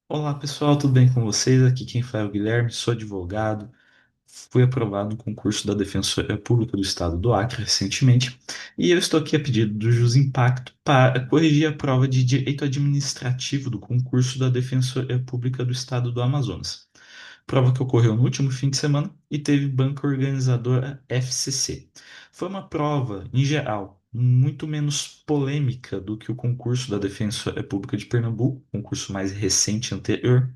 Olá pessoal, tudo bem com vocês? Aqui quem fala é o Guilherme, sou advogado, fui aprovado no concurso da Defensoria Pública do Estado do Acre recentemente e eu estou aqui a pedido do Jus Impacto para corrigir a prova de Direito Administrativo do concurso da Defensoria Pública do Estado do Amazonas. Prova que ocorreu no último fim de semana e teve banca organizadora FCC. Foi uma prova, em geral, muito menos polêmica do que o concurso da Defensoria Pública de Pernambuco, concurso mais recente anterior,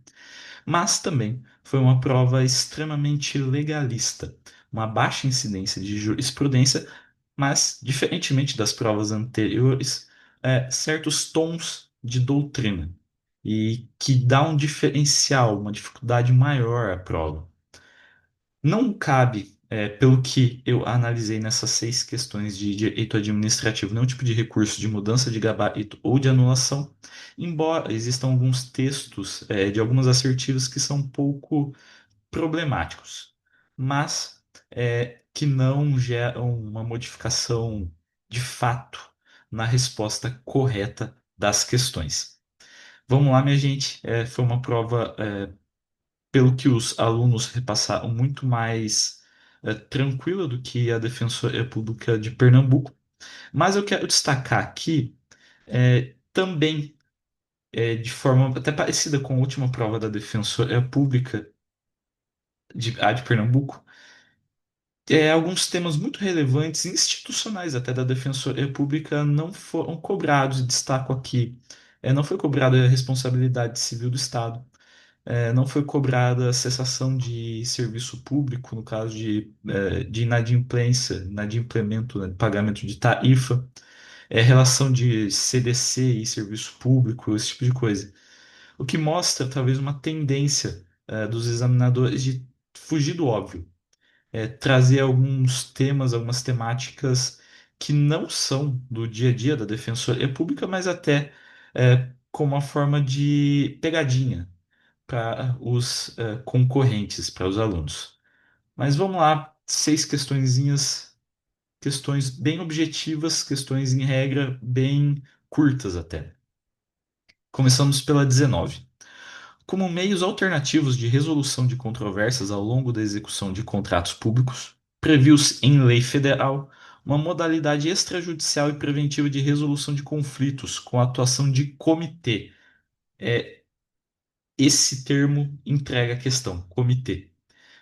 mas também foi uma prova extremamente legalista, uma baixa incidência de jurisprudência, mas, diferentemente das provas anteriores, certos tons de doutrina, e que dá um diferencial, uma dificuldade maior à prova. Não cabe, pelo que eu analisei nessas seis questões de direito administrativo, nenhum tipo de recurso de mudança de gabarito ou de anulação, embora existam alguns textos, de algumas assertivas que são um pouco problemáticos, mas que não geram uma modificação de fato na resposta correta das questões. Vamos lá, minha gente. Foi uma prova, pelo que os alunos repassaram, muito mais tranquila do que a Defensoria Pública de Pernambuco. Mas eu quero destacar aqui também, de forma até parecida com a última prova da Defensoria Pública de Pernambuco, alguns temas muito relevantes, institucionais até da Defensoria Pública, não foram cobrados. Destaco aqui, não foi cobrada a responsabilidade civil do Estado. Não foi cobrada a cessação de serviço público, no caso de inadimplência, inadimplemento, né, pagamento de tarifa, relação de CDC e serviço público, esse tipo de coisa. O que mostra talvez uma tendência dos examinadores de fugir do óbvio, trazer alguns temas, algumas temáticas que não são do dia a dia da Defensoria Pública, mas até como uma forma de pegadinha para os concorrentes, para os alunos. Mas vamos lá, seis questõezinhas, questões bem objetivas, questões em regra bem curtas até. Começamos pela 19. Como meios alternativos de resolução de controvérsias ao longo da execução de contratos públicos, previu-se em lei federal uma modalidade extrajudicial e preventiva de resolução de conflitos com a atuação de comitê. É, esse termo entrega a questão, comitê,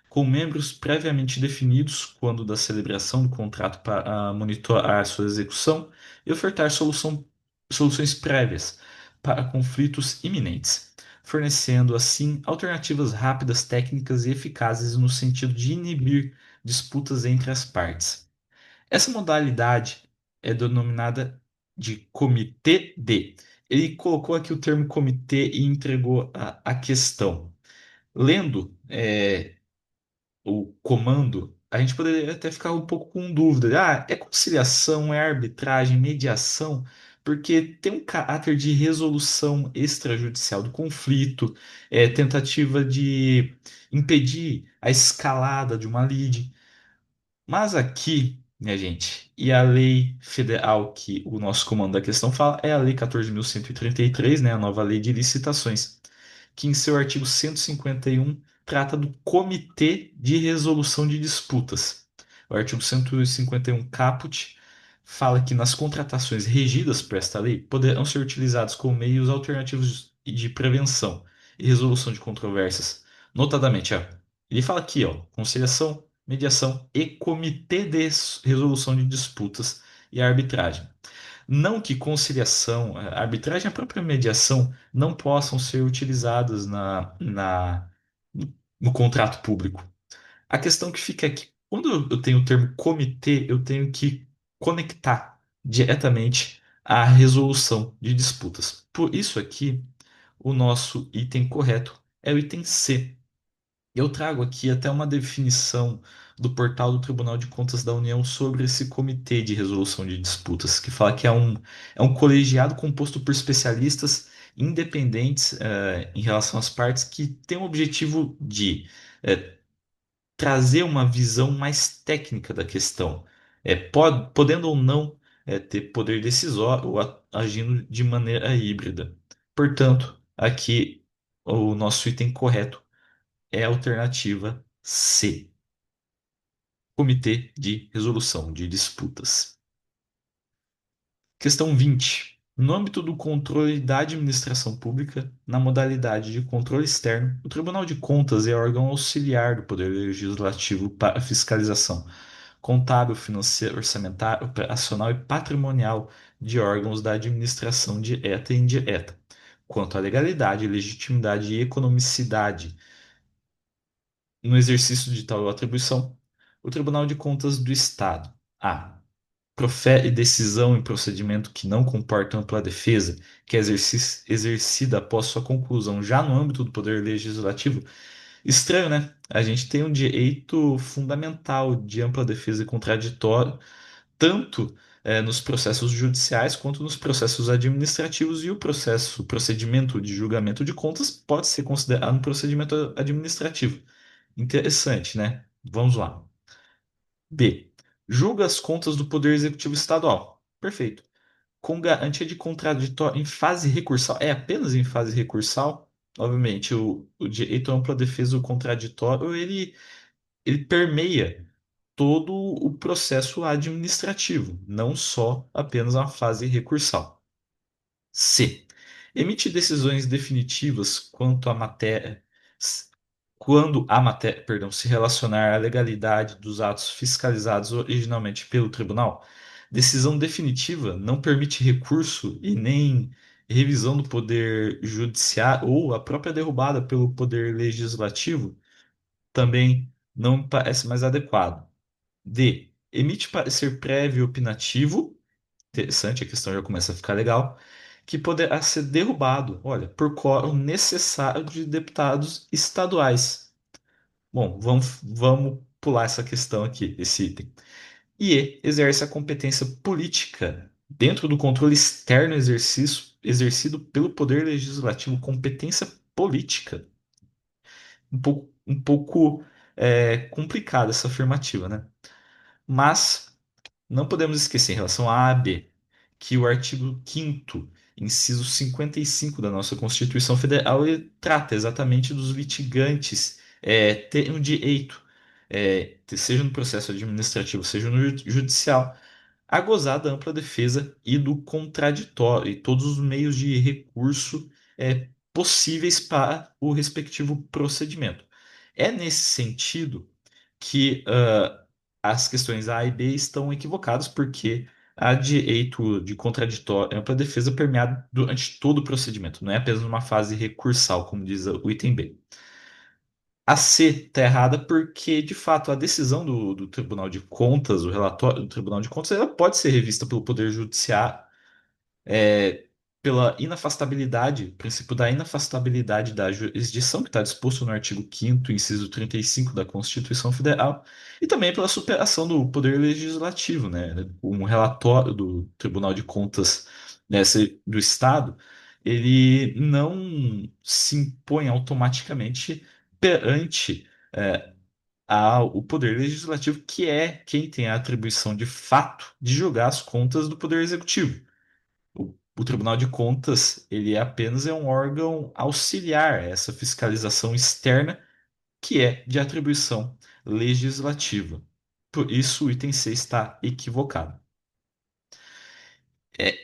com membros previamente definidos quando da celebração do contrato para monitorar sua execução e ofertar soluções prévias para conflitos iminentes, fornecendo assim alternativas rápidas, técnicas e eficazes no sentido de inibir disputas entre as partes. Essa modalidade é denominada de comitê D. Ele colocou aqui o termo comitê e entregou a questão. Lendo, o comando, a gente poderia até ficar um pouco com dúvida. É conciliação, é arbitragem, mediação, porque tem um caráter de resolução extrajudicial do conflito, tentativa de impedir a escalada de uma lide. Mas aqui, minha gente, e a lei federal que o nosso comando da questão fala é a Lei 14.133, né, a nova lei de licitações, que em seu artigo 151 trata do Comitê de Resolução de Disputas. O artigo 151 caput fala que nas contratações regidas por esta lei poderão ser utilizados como meios alternativos de prevenção e resolução de controvérsias. Notadamente, ele fala aqui, conciliação, mediação e comitê de resolução de disputas e arbitragem. Não que conciliação, arbitragem e a própria mediação não possam ser utilizadas no contrato público. A questão que fica é que, quando eu tenho o termo comitê, eu tenho que conectar diretamente à resolução de disputas. Por isso aqui, o nosso item correto é o item C. Eu trago aqui até uma definição do portal do Tribunal de Contas da União sobre esse comitê de resolução de disputas, que fala que é um colegiado composto por especialistas independentes, em relação às partes, que tem o objetivo de trazer uma visão mais técnica da questão, podendo ou não ter poder decisório ou agindo de maneira híbrida. Portanto, aqui o nosso item correto é a alternativa C, Comitê de Resolução de Disputas. Questão 20. No âmbito do controle da administração pública, na modalidade de controle externo, o Tribunal de Contas é órgão auxiliar do Poder Legislativo para fiscalização contábil, financeiro, orçamentário, operacional e patrimonial de órgãos da administração direta e indireta, quanto à legalidade, legitimidade e economicidade no exercício de tal atribuição. O Tribunal de Contas do Estado: A. Profere decisão em procedimento que não comporta ampla defesa, que é exercida após sua conclusão já no âmbito do Poder Legislativo. Estranho, né? A gente tem um direito fundamental de ampla defesa e contraditório, tanto nos processos judiciais quanto nos processos administrativos, e o procedimento de julgamento de contas pode ser considerado um procedimento administrativo. Interessante, né? Vamos lá. B. Julga as contas do Poder Executivo Estadual. Perfeito. Com garantia de contraditório em fase recursal. É apenas em fase recursal? Obviamente, o direito à ampla defesa do contraditório, ele permeia todo o processo administrativo, não só apenas a fase recursal. C. Emite decisões definitivas quanto à matéria, quando a matéria, perdão, se relacionar à legalidade dos atos fiscalizados originalmente pelo tribunal. Decisão definitiva não permite recurso e nem revisão do poder judiciário ou a própria derrubada pelo poder legislativo também não me parece mais adequado. D. Emite parecer prévio e opinativo. Interessante, a questão já começa a ficar legal. Que poderá ser derrubado, olha, por quórum necessário de deputados estaduais. Bom, vamos pular essa questão aqui, esse item. E exerce a competência política dentro do controle externo exercido pelo Poder Legislativo, competência política. Um pouco complicada essa afirmativa, né? Mas não podemos esquecer, em relação a B, que o artigo 5º, inciso 55 da nossa Constituição Federal, ele trata exatamente dos litigantes terem o direito, seja no processo administrativo, seja no judicial, a gozar da ampla defesa e do contraditório, e todos os meios de recurso possíveis para o respectivo procedimento. É nesse sentido que as questões A e B estão equivocadas, porque há direito de contraditório, ampla defesa permeado durante todo o procedimento, não é apenas uma fase recursal, como diz o item B. A C está errada porque, de fato, a decisão do Tribunal de Contas, o relatório do Tribunal de Contas, ela pode ser revista pelo Poder Judiciário, é, pela inafastabilidade, princípio da inafastabilidade da jurisdição, que está disposto no artigo 5º, inciso 35 da Constituição Federal, e também pela superação do poder legislativo, né? Um relatório do Tribunal de Contas, né, do Estado, ele não se impõe automaticamente perante o poder legislativo, que é quem tem a atribuição de fato de julgar as contas do poder executivo. O Tribunal de Contas, ele apenas é um órgão auxiliar a essa fiscalização externa que é de atribuição legislativa. Por isso, o item C está equivocado. É,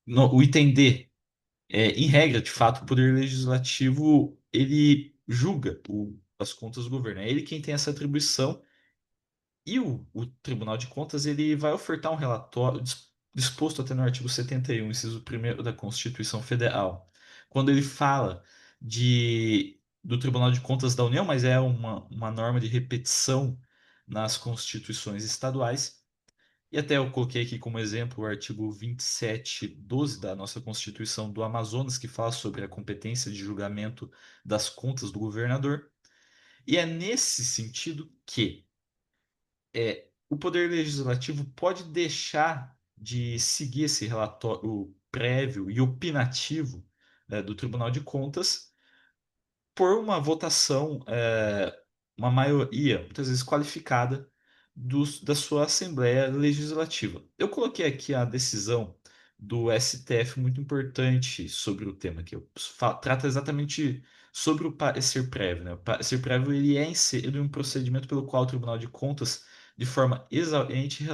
o item D, em regra, de fato, o Poder Legislativo ele julga as contas do governo. É ele quem tem essa atribuição. E o Tribunal de Contas ele vai ofertar um relatório disposto até no artigo 71, inciso 1º da Constituição Federal, quando ele fala do Tribunal de Contas da União, mas é uma norma de repetição nas constituições estaduais. E até eu coloquei aqui como exemplo o artigo 2712 da nossa Constituição do Amazonas, que fala sobre a competência de julgamento das contas do governador. E é nesse sentido que o Poder Legislativo pode deixar de seguir esse relatório prévio e opinativo, do Tribunal de Contas por uma votação, uma maioria, muitas vezes qualificada, da sua Assembleia Legislativa. Eu coloquei aqui a decisão do STF muito importante sobre o tema, que trata exatamente sobre o parecer prévio, né? O parecer prévio ele é inserido em um procedimento pelo qual o Tribunal de Contas, de forma exauriente,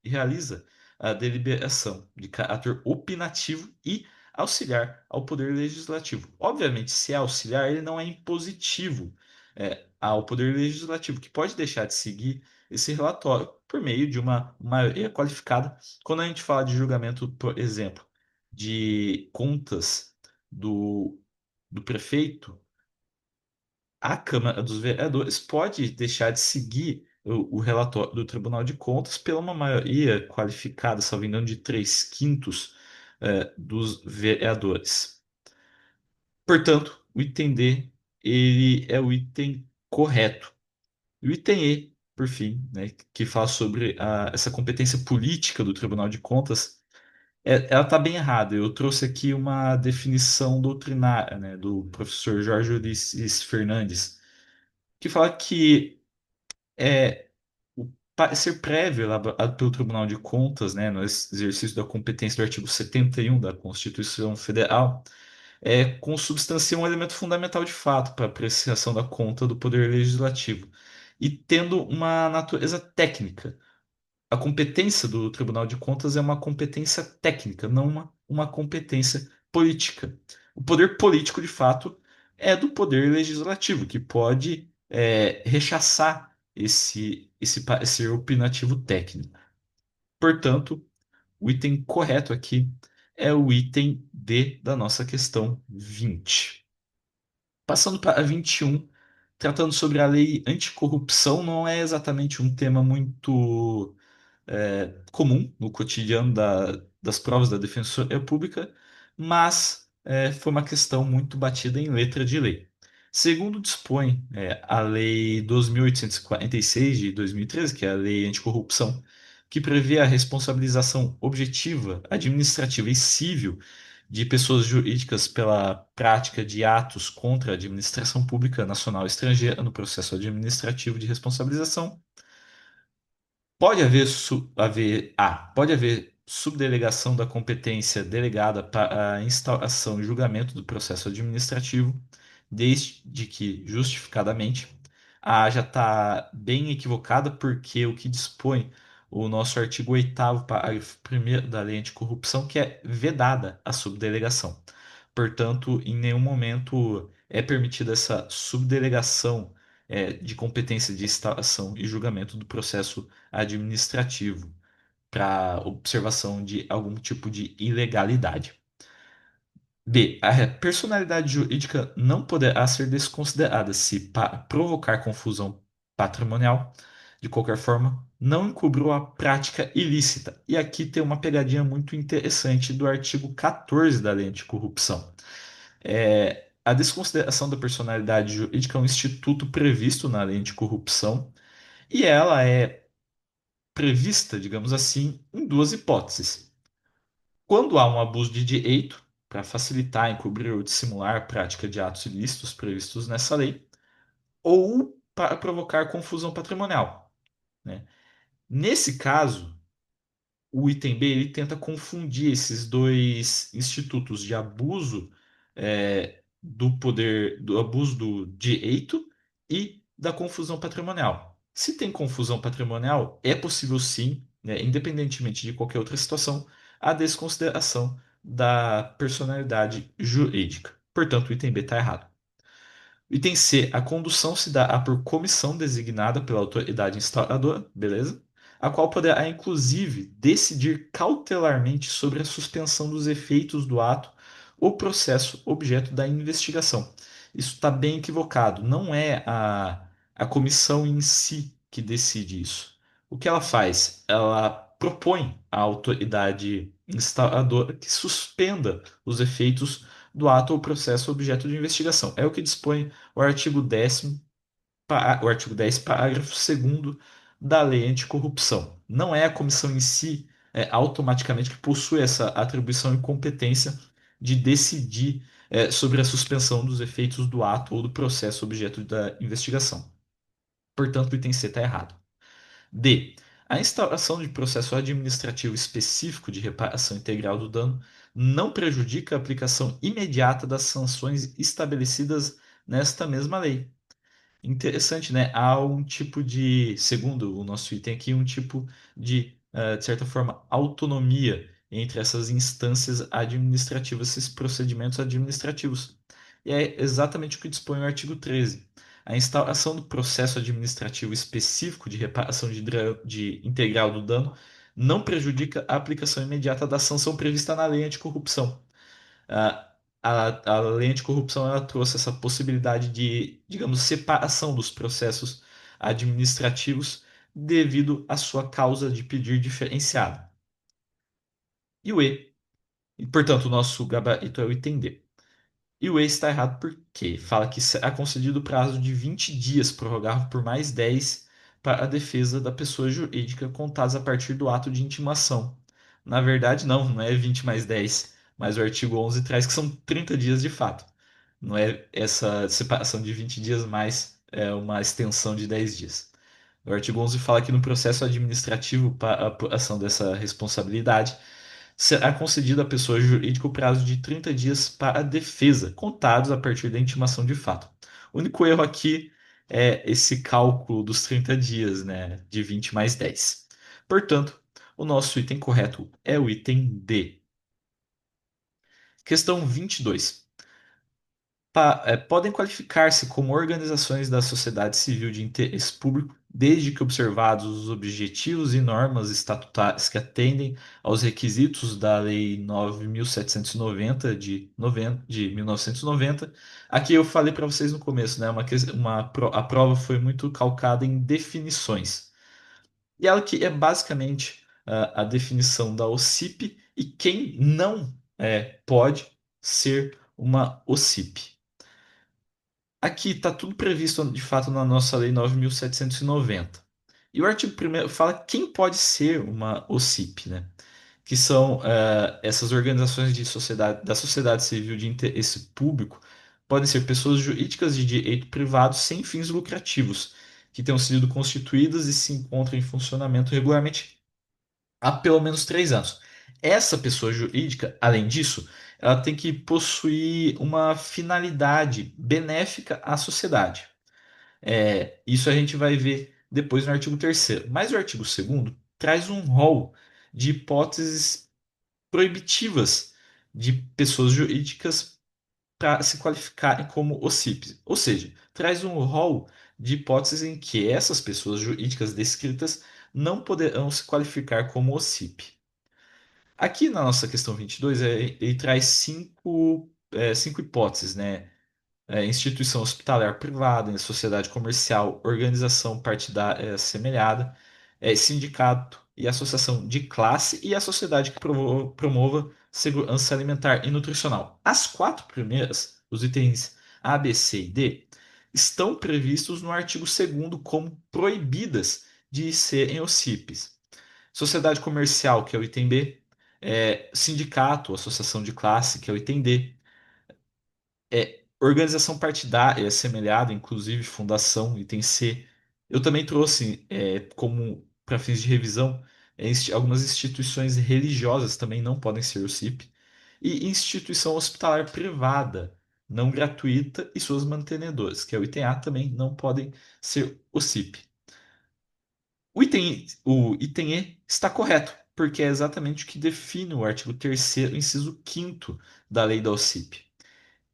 realiza a deliberação de caráter opinativo e auxiliar ao Poder Legislativo. Obviamente, se é auxiliar, ele não é impositivo, ao Poder Legislativo, que pode deixar de seguir esse relatório por meio de uma maioria qualificada. Quando a gente fala de julgamento, por exemplo, de contas do, do prefeito, a Câmara dos Vereadores pode deixar de seguir o relatório do Tribunal de Contas pela uma maioria qualificada, salvo engano, de 3/5 dos vereadores. Portanto, o item D, ele é o item correto. E o item E, por fim, né, que fala sobre essa competência política do Tribunal de Contas, ela está bem errada. Eu trouxe aqui uma definição doutrinária, né, do professor Jorge Ulisses Fernandes, que fala que o parecer prévio elaborado pelo Tribunal de Contas, né, no exercício da competência do artigo 71 da Constituição Federal, consubstancia um elemento fundamental de fato para a apreciação da conta do Poder Legislativo e tendo uma natureza técnica. A competência do Tribunal de Contas é uma competência técnica, não uma competência política. O poder político, de fato, é do Poder Legislativo, que pode rechaçar esse parecer opinativo técnico. Portanto, o item correto aqui é o item D da nossa questão 20. Passando para 21, tratando sobre a lei anticorrupção, não é exatamente um tema muito comum no cotidiano das provas da Defensoria Pública, mas foi uma questão muito batida em letra de lei. Segundo dispõe a Lei 2.846 de 2013, que é a Lei Anticorrupção, que prevê a responsabilização objetiva, administrativa e civil de pessoas jurídicas pela prática de atos contra a administração pública nacional e estrangeira no processo administrativo de responsabilização. Pode haver subdelegação da competência delegada para a instauração e julgamento do processo administrativo, desde que, justificadamente, a A já está bem equivocada, porque o que dispõe o nosso artigo 8º, parágrafo 1º da Lei Anticorrupção, que é vedada a subdelegação. Portanto, em nenhum momento é permitida essa subdelegação de competência de instauração e julgamento do processo administrativo para observação de algum tipo de ilegalidade. B. A personalidade jurídica não poderá ser desconsiderada se, para provocar confusão patrimonial, de qualquer forma, não encobriu a prática ilícita. E aqui tem uma pegadinha muito interessante do artigo 14 da Lei Anticorrupção. A desconsideração da personalidade jurídica é um instituto previsto na Lei Anticorrupção e ela é prevista, digamos assim, em duas hipóteses. Quando há um abuso de direito, para facilitar, encobrir ou dissimular a prática de atos ilícitos previstos nessa lei, ou para provocar confusão patrimonial, né? Nesse caso, o item B ele tenta confundir esses dois institutos de abuso do poder, do abuso do direito e da confusão patrimonial. Se tem confusão patrimonial, é possível sim, né, independentemente de qualquer outra situação, a desconsideração da personalidade jurídica. Portanto, o item B está errado. Item C, a condução se dá por comissão designada pela autoridade instauradora, beleza? A qual poderá, inclusive, decidir cautelarmente sobre a suspensão dos efeitos do ato ou processo objeto da investigação. Isso está bem equivocado. Não é a comissão em si que decide isso. O que ela faz? Ela propõe à autoridade instauradora que suspenda os efeitos do ato ou processo objeto de investigação. É o que dispõe o artigo 10º, o artigo 10, parágrafo 2º da Lei Anticorrupção. Não é a comissão em si, automaticamente que possui essa atribuição e competência de decidir sobre a suspensão dos efeitos do ato ou do processo objeto da investigação. Portanto, o item C está errado. D. A instauração de processo administrativo específico de reparação integral do dano não prejudica a aplicação imediata das sanções estabelecidas nesta mesma lei. Interessante, né? Há um tipo de, segundo o nosso item aqui, um tipo de, de certa forma, autonomia entre essas instâncias administrativas, esses procedimentos administrativos. E é exatamente o que dispõe o artigo 13. A instauração do processo administrativo específico de reparação de integral do dano não prejudica a aplicação imediata da sanção prevista na lei anticorrupção. A lei anticorrupção ela trouxe essa possibilidade de, digamos, separação dos processos administrativos devido à sua causa de pedir diferenciada. E o E, e, portanto, o nosso gabarito é o item D. E o E está errado porque fala que será concedido o prazo de 20 dias, prorrogável por mais 10 para a defesa da pessoa jurídica contados a partir do ato de intimação. Na verdade, não é 20 mais 10, mas o artigo 11 traz que são 30 dias de fato. Não é essa separação de 20 dias mais uma extensão de 10 dias. O artigo 11 fala que no processo administrativo para a apuração dessa responsabilidade, será concedido à pessoa jurídica o prazo de 30 dias para a defesa, contados a partir da intimação de fato. O único erro aqui é esse cálculo dos 30 dias, né, de 20 mais 10. Portanto, o nosso item correto é o item D. Questão 22. Podem qualificar-se como organizações da sociedade civil de interesse público, desde que observados os objetivos e normas estatutárias que atendem aos requisitos da Lei 9.790 de 1990. Aqui eu falei para vocês no começo, né? A prova foi muito calcada em definições. E ela que é basicamente a definição da OCIP e quem não pode ser uma OCIP. Aqui está tudo previsto de fato na nossa Lei 9.790. E o artigo primeiro fala quem pode ser uma OCIP, né? Que são essas organizações da sociedade civil de interesse público, podem ser pessoas jurídicas de direito privado sem fins lucrativos, que tenham sido constituídas e se encontram em funcionamento regularmente há pelo menos 3 anos. Essa pessoa jurídica, além disso, ela tem que possuir uma finalidade benéfica à sociedade. Isso a gente vai ver depois no artigo 3º. Mas o artigo 2º traz um rol de hipóteses proibitivas de pessoas jurídicas para se qualificarem como OCIPs. Ou seja, traz um rol de hipóteses em que essas pessoas jurídicas descritas não poderão se qualificar como OCIP. Aqui na nossa questão 22, ele traz cinco hipóteses, né? Instituição hospitalar privada, sociedade comercial, organização partidária assemelhada, sindicato e associação de classe e a sociedade que promova segurança alimentar e nutricional. As quatro primeiras, os itens A, B, C e D, estão previstos no artigo 2º como proibidas de serem OCIPs. Sociedade comercial, que é o item B, sindicato, associação de classe, que é o item D, organização partidária assemelhada, inclusive fundação, item C. Eu também trouxe, como para fins de revisão, algumas instituições religiosas também não podem ser o CIP, e instituição hospitalar privada, não gratuita, e suas mantenedoras, que é o item A, também não podem ser o CIP. O item E está correto, porque é exatamente o que define o artigo 3º, inciso 5º da lei da OCIP.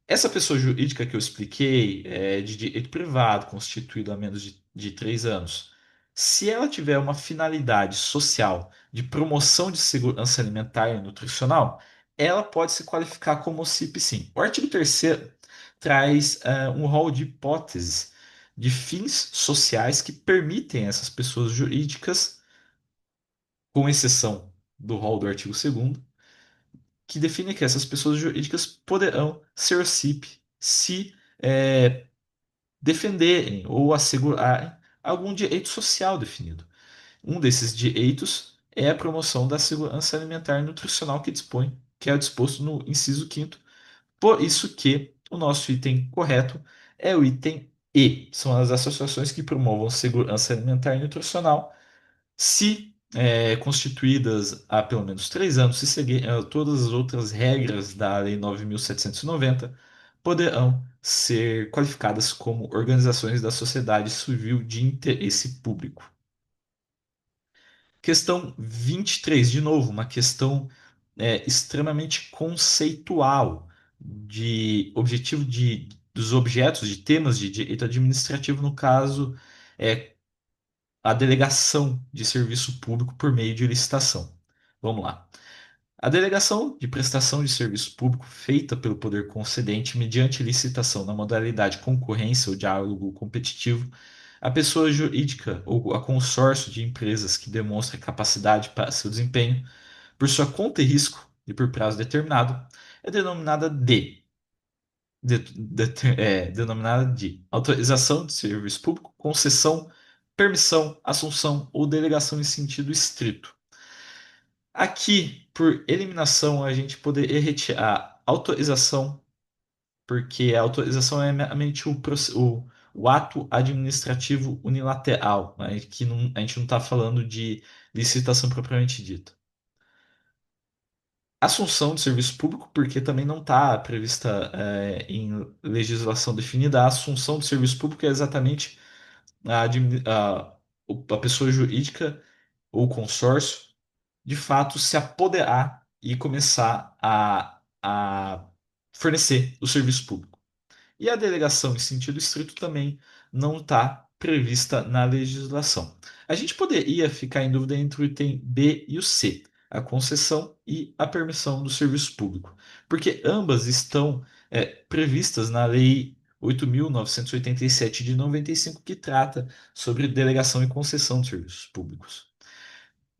Essa pessoa jurídica que eu expliquei é de direito privado, constituído há menos de 3 anos. Se ela tiver uma finalidade social de promoção de segurança alimentar e nutricional, ela pode se qualificar como OCIP, sim. O artigo 3º traz um rol de hipóteses de fins sociais que permitem essas pessoas jurídicas, com exceção do rol do artigo 2º, que define que essas pessoas jurídicas poderão ser OCIP se defenderem ou assegurarem algum direito social definido. Um desses direitos é a promoção da segurança alimentar e nutricional que é disposto no inciso 5º. Por isso que o nosso item correto é o item E. São as associações que promovam segurança alimentar e nutricional se constituídas há pelo menos 3 anos, se seguir todas as outras regras da Lei 9.790, poderão ser qualificadas como organizações da sociedade civil de interesse público. Questão 23, de novo, uma questão extremamente conceitual de objetivo dos objetos, de temas de direito administrativo, no caso, é a delegação de serviço público por meio de licitação. Vamos lá. A delegação de prestação de serviço público feita pelo poder concedente mediante licitação na modalidade concorrência ou diálogo competitivo, a pessoa jurídica ou a consórcio de empresas que demonstra capacidade para seu desempenho por sua conta e risco e por prazo determinado é denominada denominada de autorização de serviço público, concessão, permissão, assunção ou delegação em sentido estrito. Aqui, por eliminação, a gente poderia retirar autorização, porque a autorização é meramente o ato administrativo unilateral, né? Que a gente não está falando de licitação propriamente dita. Assunção de serviço público, porque também não está prevista em legislação definida. A assunção de serviço público é exatamente a pessoa jurídica ou consórcio de fato se apoderar e começar a fornecer o serviço público. E a delegação em sentido estrito também não está prevista na legislação. A gente poderia ficar em dúvida entre o item B e o C, a concessão e a permissão do serviço público, porque ambas estão previstas na Lei 8.987 de 95, que trata sobre delegação e concessão de serviços públicos.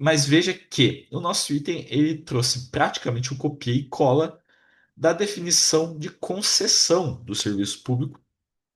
Mas veja que o nosso item ele trouxe praticamente um copia e cola da definição de concessão do serviço público.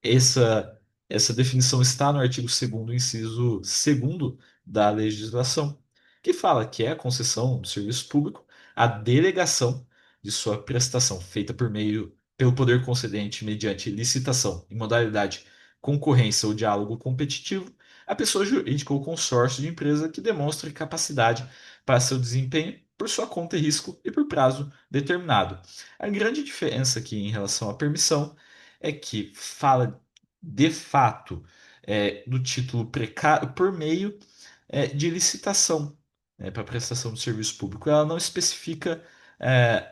Essa definição está no artigo 2º, inciso 2º da legislação, que fala que é a concessão do serviço público a delegação de sua prestação feita pelo poder concedente mediante licitação em modalidade concorrência ou diálogo competitivo, a pessoa jurídica ou consórcio de empresa que demonstre capacidade para seu desempenho por sua conta e risco e por prazo determinado. A grande diferença aqui em relação à permissão é que fala de fato do título precário por meio de licitação para prestação de serviço público. Ela não especifica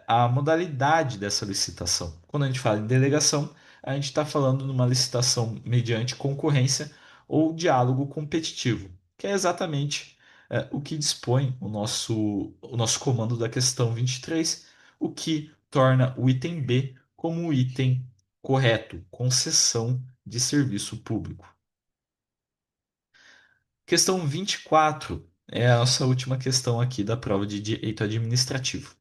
a modalidade dessa licitação. Quando a gente fala em delegação, a gente está falando numa licitação mediante concorrência ou diálogo competitivo, que é exatamente o que dispõe o nosso comando da questão 23, o que torna o item B como o item correto, concessão de serviço público. Questão 24 é a nossa última questão aqui da prova de direito administrativo.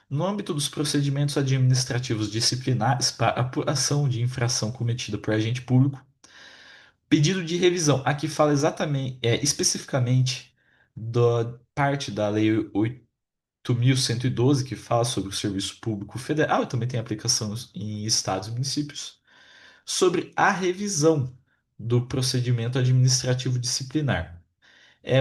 No âmbito dos procedimentos administrativos disciplinares para apuração de infração cometida por agente público, pedido de revisão. Aqui fala exatamente, especificamente da parte da Lei 8.112, que fala sobre o serviço público federal e também tem aplicação em estados e municípios, sobre a revisão do procedimento administrativo disciplinar.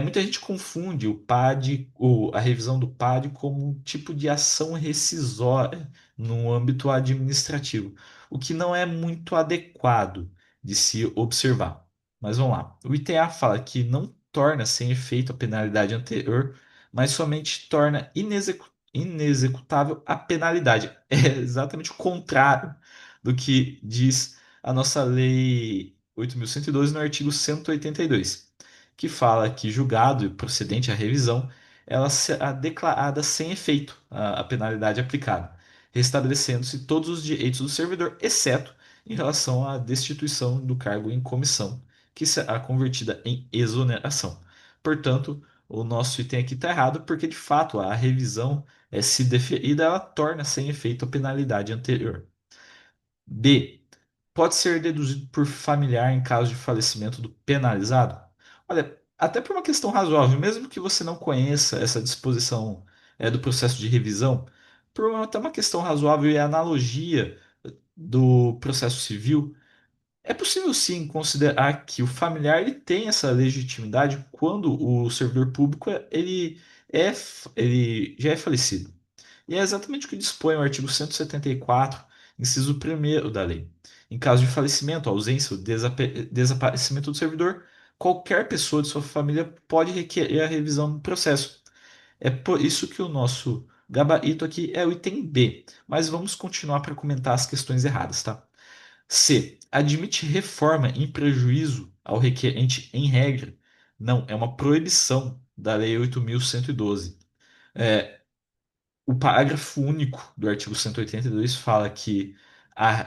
Muita gente confunde o PAD, a revisão do PAD, como um tipo de ação rescisória no âmbito administrativo, o que não é muito adequado de se observar. Mas vamos lá. O ITA fala que não torna sem efeito a penalidade anterior, mas somente torna inexecutável a penalidade. É exatamente o contrário do que diz a nossa Lei 8.112 no artigo 182, que fala que julgado e procedente à revisão, ela será declarada sem efeito a penalidade aplicada, restabelecendo-se todos os direitos do servidor, exceto em relação à destituição do cargo em comissão, que será convertida em exoneração. Portanto, o nosso item aqui está errado, porque de fato a revisão, se deferida, ela torna sem efeito a penalidade anterior. B. Pode ser deduzido por familiar em caso de falecimento do penalizado? Olha, até por uma questão razoável, mesmo que você não conheça essa disposição do processo de revisão, até uma questão razoável e analogia do processo civil, É possível sim considerar que o familiar ele tem essa legitimidade quando o servidor público ele já é falecido. E é exatamente o que dispõe o artigo 174, inciso primeiro da lei. Em caso de falecimento, ausência ou desaparecimento do servidor, qualquer pessoa de sua família pode requerer a revisão do processo. É por isso que o nosso gabarito aqui é o item B, mas vamos continuar para comentar as questões erradas, tá? C. Admite reforma em prejuízo ao requerente em regra. Não, é uma proibição da Lei 8.112. É, o parágrafo único do artigo 182 fala que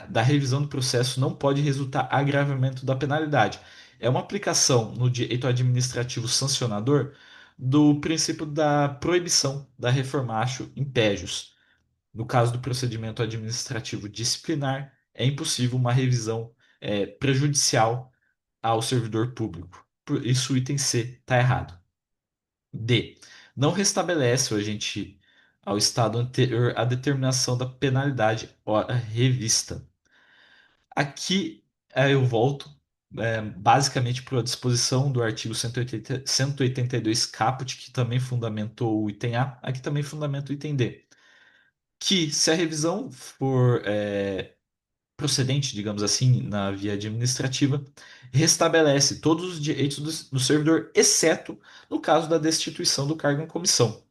da revisão do processo não pode resultar agravamento da penalidade. É uma aplicação no direito administrativo sancionador do princípio da proibição da reformatio impégios. No caso do procedimento administrativo disciplinar, é impossível uma revisão prejudicial ao servidor público. Por isso, o item C está errado. D. Não restabelece o agente ao estado anterior a determinação da penalidade ora revista. Aqui eu volto basicamente para a disposição do artigo 182 caput, que também fundamentou o item A, aqui também fundamenta o item D. Que se a revisão for procedente, digamos assim, na via administrativa, restabelece todos os direitos do servidor, exceto no caso da destituição do cargo em comissão.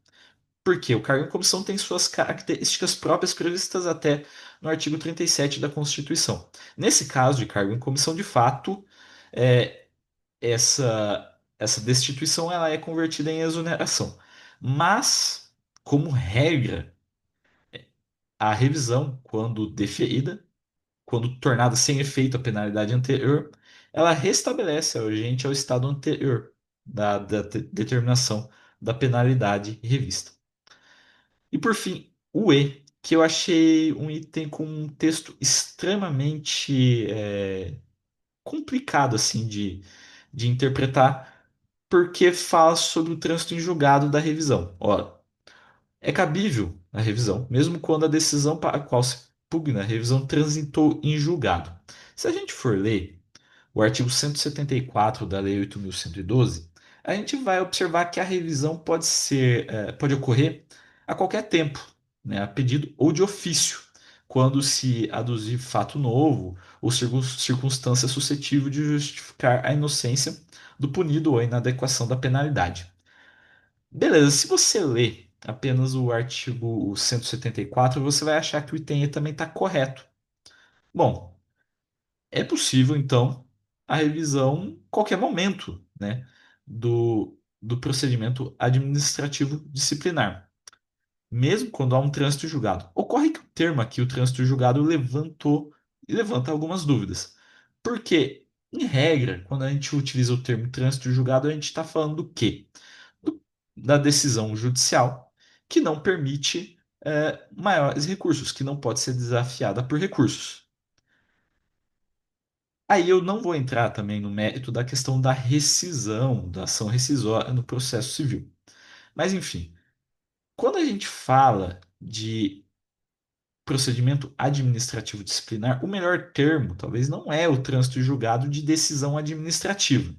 Porque o cargo em comissão tem suas características próprias previstas até no artigo 37 da Constituição. Nesse caso de cargo em comissão, de fato, é, essa destituição ela é convertida em exoneração. Mas, como regra, a revisão, quando deferida, quando tornada sem efeito a penalidade anterior, ela restabelece a agente ao estado anterior da determinação da penalidade revista. E por fim, o E, que eu achei um item com um texto extremamente complicado assim de interpretar, porque fala sobre o trânsito em julgado da revisão. Ora, é cabível a revisão, mesmo quando a decisão para a qual se pugna a revisão transitou em julgado. Se a gente for ler o artigo 174 da Lei 8.112, a gente vai observar que a revisão pode ocorrer a qualquer tempo, né, a pedido ou de ofício, quando se aduzir fato novo ou circunstância suscetível de justificar a inocência do punido ou a inadequação da penalidade. Beleza, se você ler apenas o artigo 174, você vai achar que o item E também está correto. Bom, é possível, então, a revisão em qualquer momento, né, do procedimento administrativo disciplinar, mesmo quando há um trânsito julgado. Ocorre que o termo aqui, o trânsito julgado, levanta algumas dúvidas. Porque, em regra, quando a gente utiliza o termo trânsito julgado, a gente está falando do quê? Da decisão judicial que não permite maiores recursos, que não pode ser desafiada por recursos. Aí eu não vou entrar também no mérito da questão da rescisão, da ação rescisória no processo civil. Mas, enfim, quando a gente fala de procedimento administrativo disciplinar, o melhor termo talvez não é o trânsito julgado de decisão administrativa.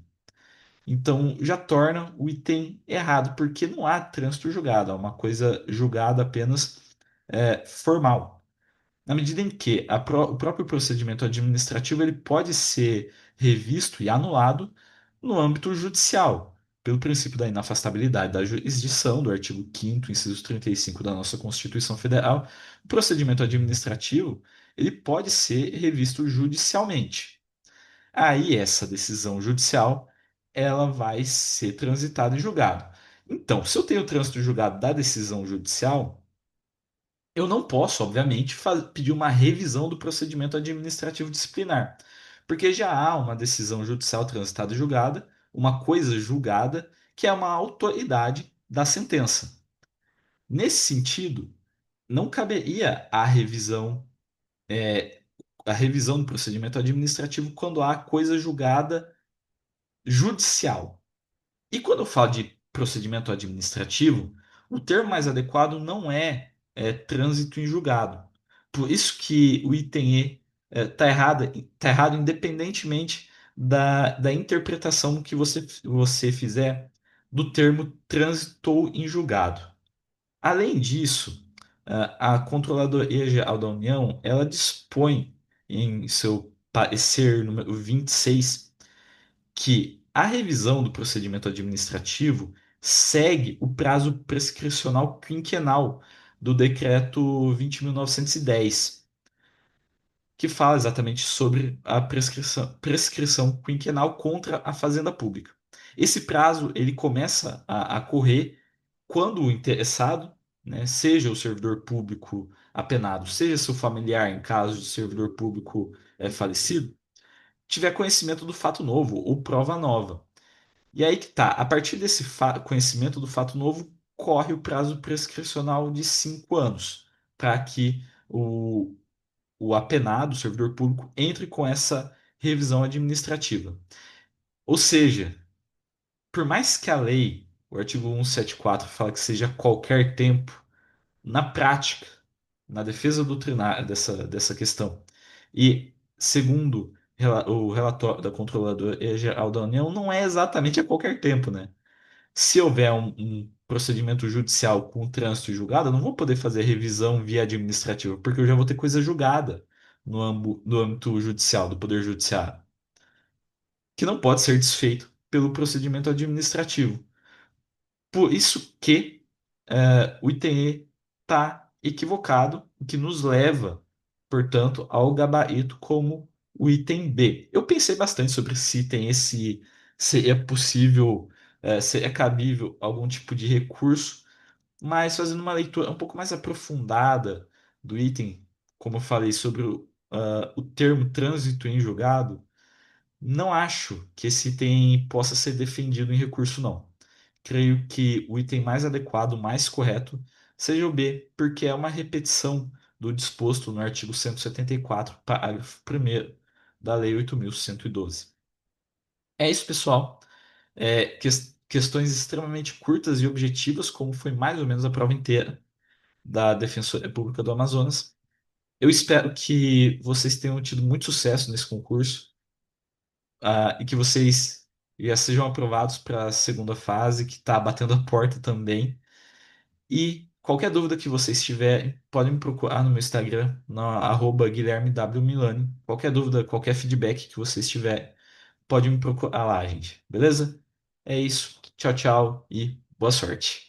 Então, já torna o item errado, porque não há trânsito julgado, é uma coisa julgada apenas formal. Na medida em que o próprio procedimento administrativo ele pode ser revisto e anulado no âmbito judicial, pelo princípio da inafastabilidade da jurisdição, do artigo 5º, inciso 35 da nossa Constituição Federal, o procedimento administrativo ele pode ser revisto judicialmente. Aí essa decisão judicial ela vai ser transitada em julgado. Então, se eu tenho o trânsito julgado da decisão judicial, eu não posso, obviamente, pedir uma revisão do procedimento administrativo disciplinar, porque já há uma decisão judicial transitada e julgada, uma coisa julgada, que é uma autoridade da sentença. Nesse sentido, não caberia a revisão do procedimento administrativo quando há coisa julgada judicial. E quando eu falo de procedimento administrativo, o termo mais adequado não é trânsito em julgado. Por isso que o item E tá errado independentemente da interpretação que você fizer do termo transitou em julgado. Além disso, a Controladoria Geral da União, ela dispõe em seu parecer número 26 que a revisão do procedimento administrativo segue o prazo prescricional quinquenal do decreto 20.910, que fala exatamente sobre a prescrição quinquenal contra a fazenda pública. Esse prazo ele começa a correr quando o interessado, né, seja o servidor público apenado, seja seu familiar em caso de servidor público falecido, tiver conhecimento do fato novo ou prova nova. E aí que tá, a partir desse conhecimento do fato novo, corre o prazo prescricional de 5 anos para que o apenado, o servidor público, entre com essa revisão administrativa. Ou seja, por mais que a lei, o artigo 174, fala que seja qualquer tempo, na prática, na defesa doutrinária dessa questão, e segundo o relatório da Controladoria Geral da União, não é exatamente a qualquer tempo, né? Se houver um procedimento judicial com trânsito julgado, eu não vou poder fazer revisão via administrativa, porque eu já vou ter coisa julgada no âmbito judicial, do Poder Judiciário, que não pode ser desfeito pelo procedimento administrativo. Por isso que o ITE está equivocado, o que nos leva, portanto, ao gabarito como o item B. Eu pensei bastante sobre se é possível, se é cabível algum tipo de recurso, mas fazendo uma leitura um pouco mais aprofundada do item, como eu falei sobre o termo trânsito em julgado, não acho que esse item possa ser defendido em recurso, não. Creio que o item mais adequado, mais correto, seja o B, porque é uma repetição do disposto no artigo 174, parágrafo 1º da Lei 8.112. É isso, pessoal. Questões extremamente curtas e objetivas, como foi mais ou menos a prova inteira da Defensoria Pública do Amazonas. Eu espero que vocês tenham tido muito sucesso nesse concurso, e que vocês já sejam aprovados para a segunda fase, que está batendo a porta também. E qualquer dúvida que vocês tiverem, podem me procurar no meu Instagram, na @Guilherme W. Milani. Qualquer dúvida, qualquer feedback que vocês tiverem, pode me procurar lá, gente. Beleza? É isso. Tchau, tchau e boa sorte.